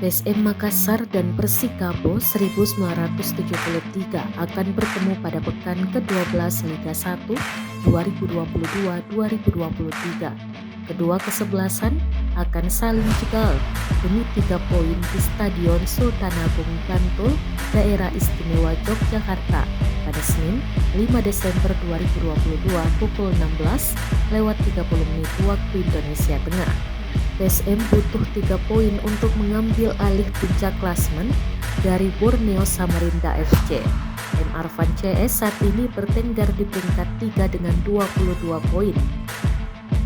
PSM Makassar dan Persikabo 1973 akan bertemu pada pekan ke-12 Liga 1 2022-2023. Kedua kesebelasan akan saling jegal demi 3 poin di Stadion Sultan Agung Bantul, Daerah Istimewa Yogyakarta pada Senin 5 Desember 2022 pukul 16:30 waktu Indonesia Tengah. PSM butuh 3 poin untuk mengambil alih puncak klasemen dari Borneo Samarinda FC. M. Arfan CS saat ini bertengger di peringkat 3 dengan 22 poin.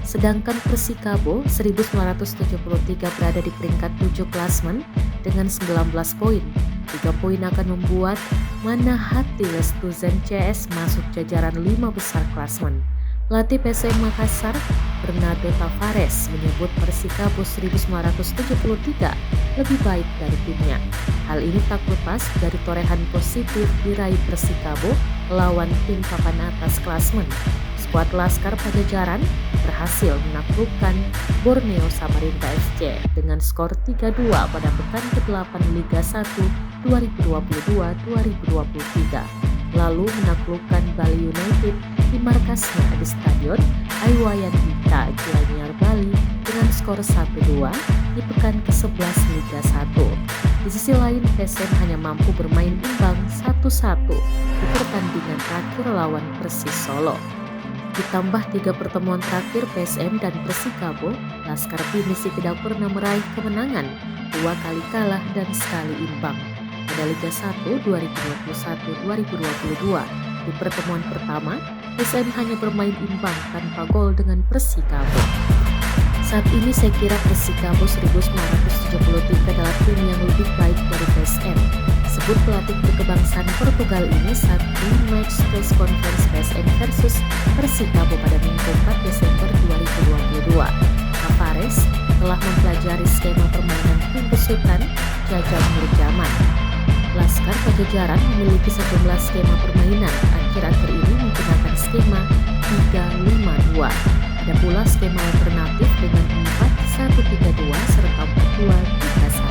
Sedangkan Persikabo 1973 berada di peringkat 7 klasemen dengan 19 poin. 3 poin akan membuat Manahati Lestuzen CS masuk jajaran 5 besar klasemen. Pelatih PSM Makassar, Bernardo Tavares, menyebut Persikabo 1973 lebih baik dari timnya. Hal ini tak lepas dari torehan positif diraih Persikabo melawan tim papan atas klasemen. Skuad Laskar Pajajaran berhasil menaklukkan Borneo Samarinda FC dengan skor 3-2 pada pekan ke-8 Liga 1 2022-2023. Lalu menaklukkan Bali United di markasnya di Stadion Iwayan Dita, Gianyar, Bali dengan skor 1-2 di pekan ke-11 Liga 1. Di sisi lain, PSM hanya mampu bermain imbang 1-1 di pertandingan terakhir lawan Persis Solo. Ditambah 3 pertemuan terakhir PSM dan Persikabo, Laskar Pinisi tidak pernah meraih kemenangan, 2 kali kalah dan sekali imbang. Pada Liga 1 2021-2022, di pertemuan pertama, PSM hanya bermain imbang tanpa gol dengan Persikabo. Saat ini saya kira Persikabo 1973 adalah tim yang lebih baik dari PSM, sebut pelatih berkebangsaan Portugal ini saat di match press conference PSM versus Persikabo pada Minggu 4 Desember 2022. Tavares telah mempelajari skema permainan tim besutan Jajang Nurjaman. Laskar Pajajaran memiliki sejumlah skema permainan, akhir-akhir ini menggunakan skema 3-5-2. Ada pula skema alternatif dengan 4-1-3-2 serta 4-2-3-1.